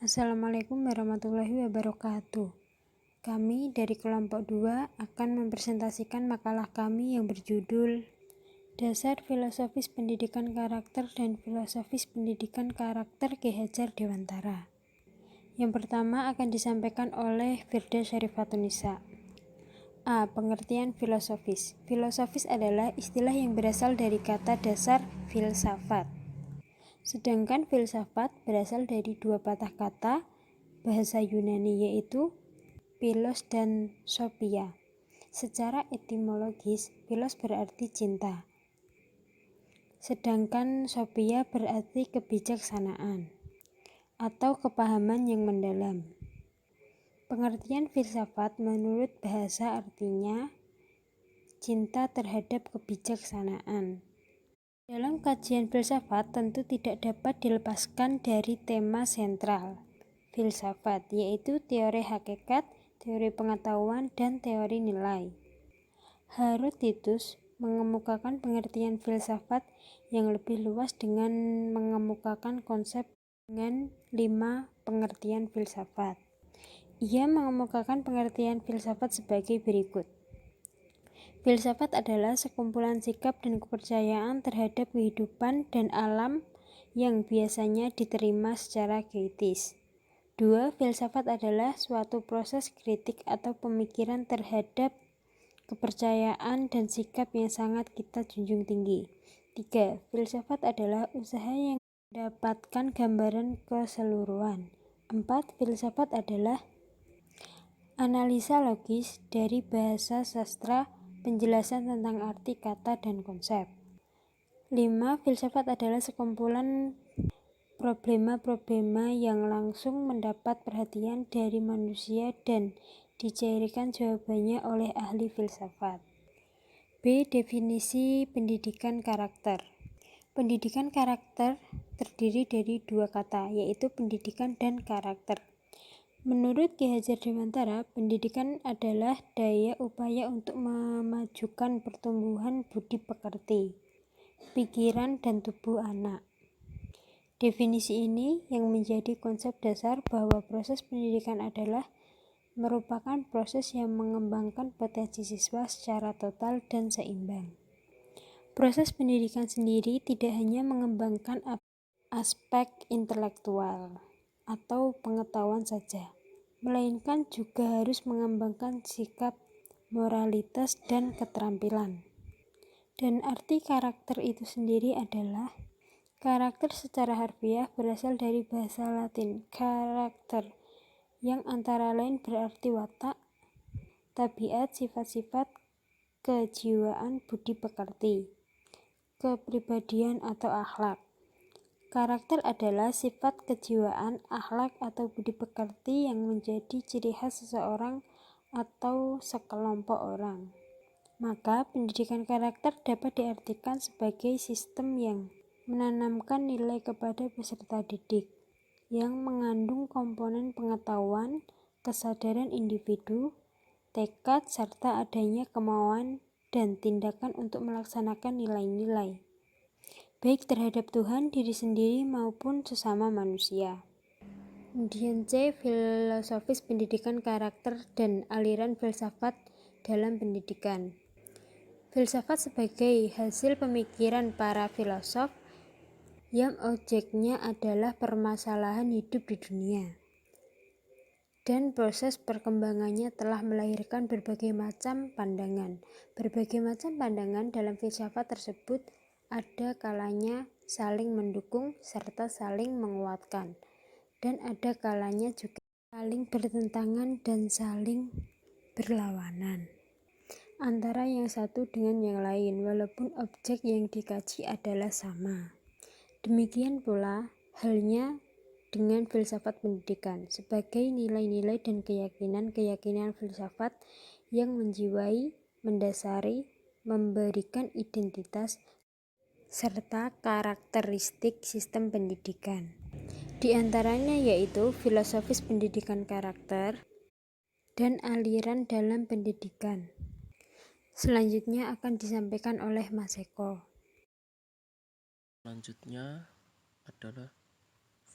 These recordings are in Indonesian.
Assalamualaikum warahmatullahi wabarakatuh. Kami dari kelompok 2 akan mempresentasikan makalah kami yang berjudul Dasar Filosofis Pendidikan Karakter dan Filosofis Pendidikan Karakter Ki Hajar Dewantara. Yang pertama akan disampaikan oleh Firda Syarifatunisa. A. Pengertian filosofis. Filosofis adalah istilah yang berasal dari kata dasar filsafat. Sedangkan filsafat berasal dari dua patah kata bahasa Yunani yaitu philos dan sophia. Secara etimologis, philos berarti cinta, sedangkan sophia berarti kebijaksanaan atau kepahaman yang mendalam. Pengertian filsafat menurut bahasa artinya cinta terhadap kebijaksanaan. Dalam kajian filsafat tentu tidak dapat dilepaskan dari tema sentral filsafat, yaitu teori hakikat, teori pengetahuan, dan teori nilai. Herodotus mengemukakan pengertian filsafat yang lebih luas dengan mengemukakan konsep dengan 5 pengertian filsafat. Ia mengemukakan pengertian filsafat sebagai berikut. Filsafat adalah sekumpulan sikap dan kepercayaan terhadap kehidupan dan alam yang biasanya diterima secara kritis. 2. Filsafat adalah suatu proses kritik atau pemikiran terhadap kepercayaan dan sikap yang sangat kita junjung tinggi. 3. Filsafat adalah usaha yang mendapatkan gambaran keseluruhan. 4. Filsafat adalah analisa logis dari bahasa sastra, penjelasan tentang arti kata dan konsep. 5. Filsafat adalah sekumpulan problema-problema yang langsung mendapat perhatian dari manusia dan dicairkan jawabannya oleh ahli filsafat. B. Definisi pendidikan karakter. Pendidikan karakter terdiri dari dua kata, yaitu pendidikan dan karakter. Menurut Ki Hajar Dewantara, pendidikan adalah daya upaya untuk memajukan pertumbuhan budi pekerti, pikiran, dan tubuh anak. Definisi ini yang menjadi konsep dasar bahwa proses pendidikan adalah merupakan proses yang mengembangkan potensi siswa secara total dan seimbang. Proses pendidikan sendiri tidak hanya mengembangkan aspek intelektual atau pengetahuan saja, melainkan juga harus mengembangkan sikap, moralitas, dan keterampilan. Dan arti karakter itu sendiri adalah karakter secara harfiah berasal dari bahasa Latin karakter, yang antara lain berarti watak, tabiat, sifat-sifat, kejiwaan, budi pekerti, kepribadian atau akhlak. Karakter adalah sifat kejiwaan, akhlak, atau budi pekerti yang menjadi ciri khas seseorang atau sekelompok orang. Maka, pendidikan karakter dapat diartikan sebagai sistem yang menanamkan nilai kepada peserta didik, yang mengandung komponen pengetahuan, kesadaran individu, tekad, serta adanya kemauan dan tindakan untuk melaksanakan nilai-nilai, baik terhadap Tuhan, diri sendiri, maupun sesama manusia. Kemudian C. Filosofis pendidikan karakter dan aliran filsafat dalam pendidikan. Filsafat sebagai hasil pemikiran para filosof yang objeknya adalah permasalahan hidup di dunia. Dan proses perkembangannya telah melahirkan berbagai macam pandangan. Berbagai macam pandangan dalam filsafat tersebut ada kalanya saling mendukung serta saling menguatkan, dan ada kalanya juga saling bertentangan dan saling berlawanan antara yang satu dengan yang lain, walaupun objek yang dikaji adalah sama. Demikian pula halnya dengan filsafat pendidikan sebagai nilai-nilai dan keyakinan-keyakinan filsafat yang menjiwai, mendasari, memberikan identitas serta karakteristik sistem pendidikan. Di antaranya yaitu filosofis pendidikan karakter dan aliran dalam pendidikan. Selanjutnya akan disampaikan oleh Mas Eko. Selanjutnya adalah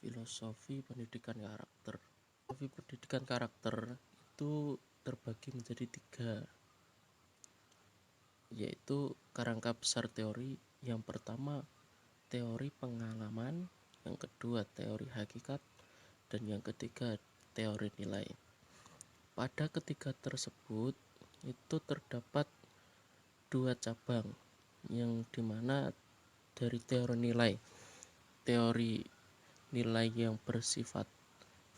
Filosofi pendidikan karakter. Filosofi pendidikan karakter itu terbagi menjadi 3, yaitu kerangka besar teori. Yang pertama teori pengalaman, yang kedua teori hakikat, dan yang ketiga teori nilai. Pada ketiga tersebut itu terdapat 2 cabang, yang dimana dari teori nilai yang bersifat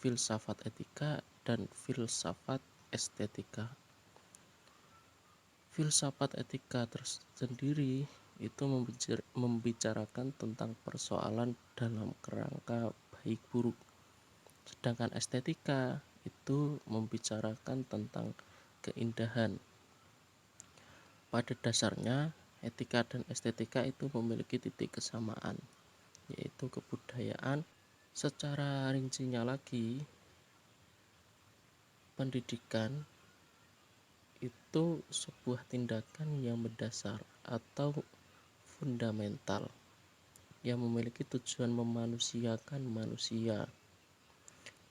filsafat etika dan filsafat estetika. Filsafat etika tersendiri itu membicarakan tentang persoalan dalam kerangka baik buruk, sedangkan estetika itu membicarakan tentang keindahan. Pada dasarnya etika dan estetika itu memiliki titik kesamaan, yaitu kebudayaan. Secara rincinya lagi, pendidikan itu sebuah tindakan yang mendasar atau fundamental yang memiliki tujuan memanusiakan manusia.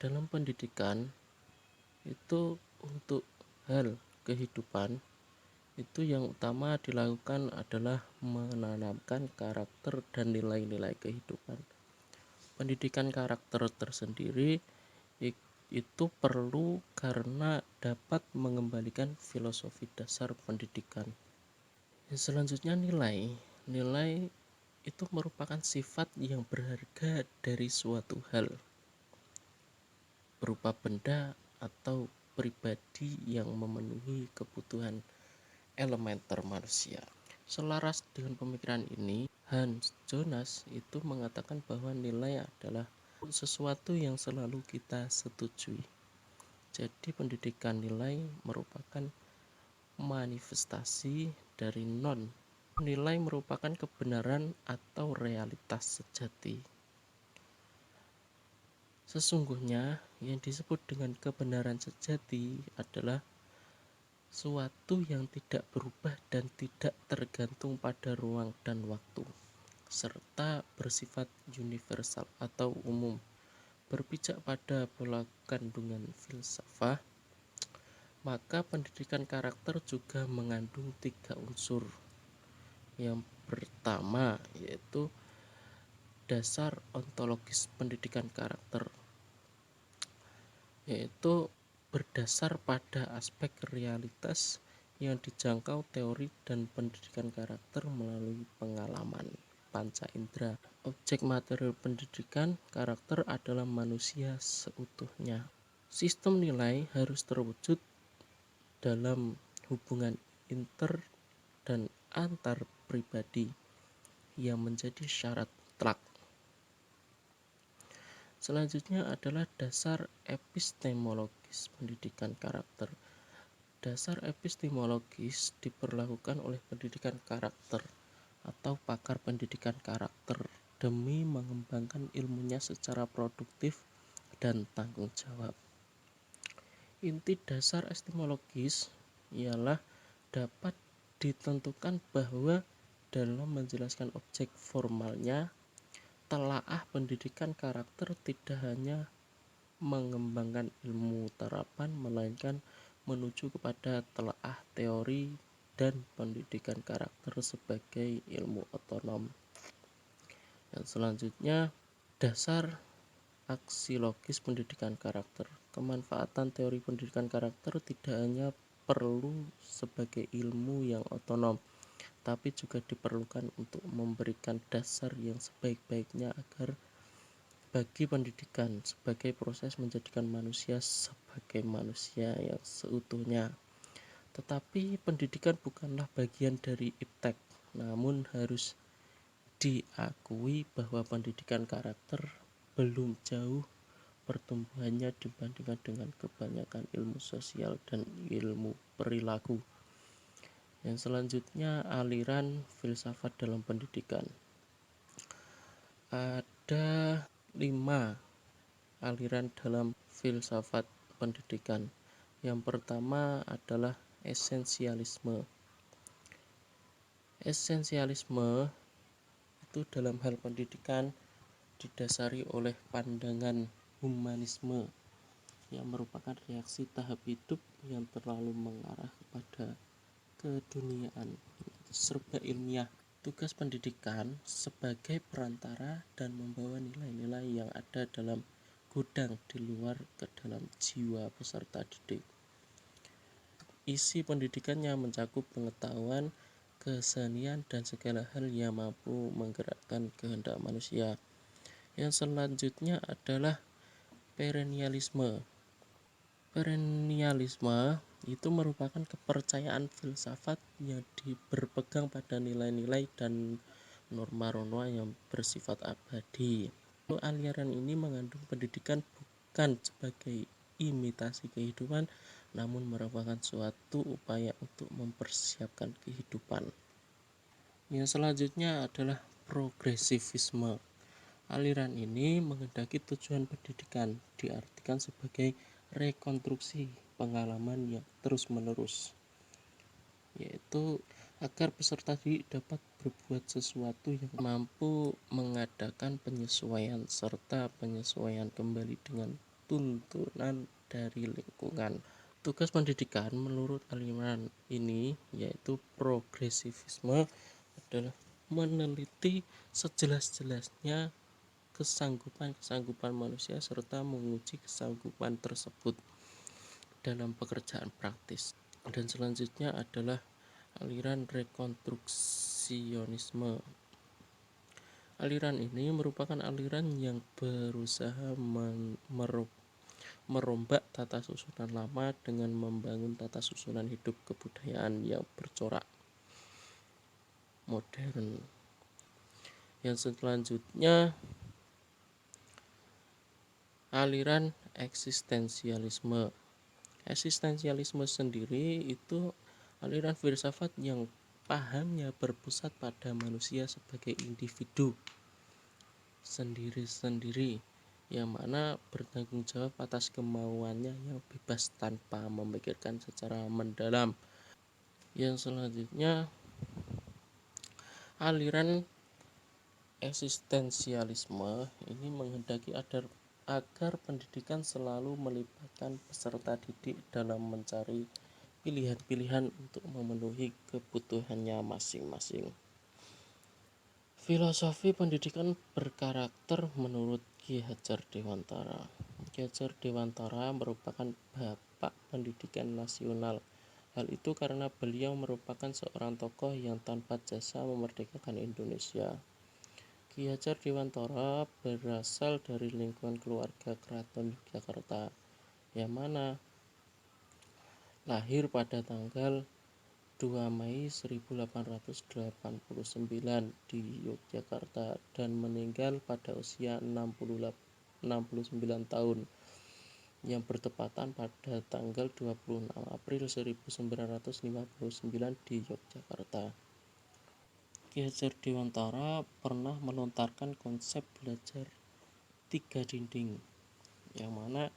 Dalam pendidikan itu untuk hal kehidupan itu yang utama dilakukan adalah menanamkan karakter dan nilai-nilai kehidupan. Pendidikan karakter tersendiri itu perlu karena dapat mengembalikan filosofi dasar pendidikan. Selanjutnya nilai itu merupakan sifat yang berharga dari suatu hal, berupa benda atau pribadi yang memenuhi kebutuhan elementer manusia. Selaras dengan pemikiran ini, Hans Jonas itu mengatakan bahwa nilai adalah sesuatu yang selalu kita setujui. Jadi pendidikan nilai merupakan manifestasi dari nilai merupakan kebenaran atau realitas sejati. Sesungguhnya yang disebut dengan kebenaran sejati adalah suatu yang tidak berubah dan tidak tergantung pada ruang dan waktu, serta bersifat universal atau umum. Berpijak pada pola kandungan filsafat, maka pendidikan karakter juga mengandung 3 unsur. Yang pertama yaitu dasar ontologis pendidikan karakter, yaitu berdasar pada aspek realitas yang dijangkau teori dan pendidikan karakter melalui pengalaman panca indera. Objek material pendidikan karakter adalah manusia seutuhnya. Sistem nilai harus terwujud dalam hubungan inter dan antar pribadi yang menjadi syarat mutlak. Selanjutnya adalah dasar epistemologis pendidikan karakter. Dasar epistemologis diperlakukan oleh pendidikan karakter atau pakar pendidikan karakter demi mengembangkan ilmunya secara produktif dan tanggung jawab. Inti dasar epistemologis ialah dapat ditentukan bahwa dalam menjelaskan objek formalnya, telaah pendidikan karakter tidak hanya mengembangkan ilmu terapan, melainkan menuju kepada telaah teori dan pendidikan karakter sebagai ilmu otonom. Dan selanjutnya dasar aksiologis pendidikan karakter. Kemanfaatan teori pendidikan karakter tidak hanya perlu sebagai ilmu yang otonom, tapi juga diperlukan untuk memberikan dasar yang sebaik-baiknya agar bagi pendidikan sebagai proses menjadikan manusia sebagai manusia yang seutuhnya. Tetapi pendidikan bukanlah bagian dari iptek, namun harus diakui bahwa pendidikan karakter belum jauh pertumbuhannya dibandingkan dengan kebanyakan ilmu sosial dan ilmu perilaku. Yang selanjutnya aliran filsafat dalam pendidikan. Ada 5 aliran dalam filsafat pendidikan. Yang pertama adalah esensialisme. Esensialisme itu dalam hal pendidikan didasari oleh pandangan humanisme yang merupakan reaksi tahap hidup yang terlalu mengarah kepada keduniaan, serba ilmiah. Tugas pendidikan sebagai perantara dan membawa nilai-nilai yang ada dalam gudang di luar ke dalam jiwa peserta didik. Isi pendidikannya mencakup pengetahuan, kesenian, dan segala hal yang mampu menggerakkan kehendak manusia. Yang selanjutnya adalah perennialisme. Perennialisme itu merupakan kepercayaan filsafat yang berpegang pada nilai-nilai dan norma-norma yang bersifat abadi. Aliran ini mengandung pendidikan bukan sebagai imitasi kehidupan, namun merupakan suatu upaya untuk mempersiapkan kehidupan. Yang selanjutnya adalah progresivisme. Aliran ini menghendaki tujuan pendidikan diartikan sebagai rekonstruksi pengalaman yang terus-menerus, yaitu agar peserta didik dapat berbuat sesuatu yang mampu mengadakan penyesuaian serta penyesuaian kembali dengan tuntunan dari lingkungan. Tugas pendidikan menurut aliran ini yaitu progresivisme adalah meneliti sejelas-jelasnya kesanggupan manusia serta menguji kesanggupan tersebut dalam pekerjaan praktis. Dan selanjutnya adalah aliran rekonstruksionisme. Aliran ini merupakan aliran yang berusaha merombak tata susunan lama dengan membangun tata susunan hidup kebudayaan yang bercorak modern. Yang selanjutnya aliran eksistensialisme. Eksistensialisme sendiri itu aliran filsafat yang pahamnya berpusat pada manusia sebagai individu sendiri-sendiri yang mana bertanggung jawab atas kemauannya yang bebas tanpa memikirkan secara mendalam. Yang selanjutnya aliran eksistensialisme ini menghendaki agar pendidikan selalu melibatkan peserta didik dalam mencari pilihan-pilihan untuk memenuhi kebutuhannya masing-masing. Filosofi pendidikan berkarakter menurut Ki Hajar Dewantara. Ki Hajar Dewantara merupakan bapak pendidikan nasional. Hal itu karena beliau merupakan seorang tokoh yang tanpa jasa memerdekakan Indonesia. Ki Hajar Dewantara berasal dari lingkungan keluarga Keraton Yogyakarta, yang mana lahir pada tanggal 2 Mei 1889 di Yogyakarta dan meninggal pada usia 69 tahun yang bertepatan pada tanggal 26 April 1959 di Yogyakarta. Ki Hajar Dewantara pernah melontarkan konsep belajar 3 dinding, yang mana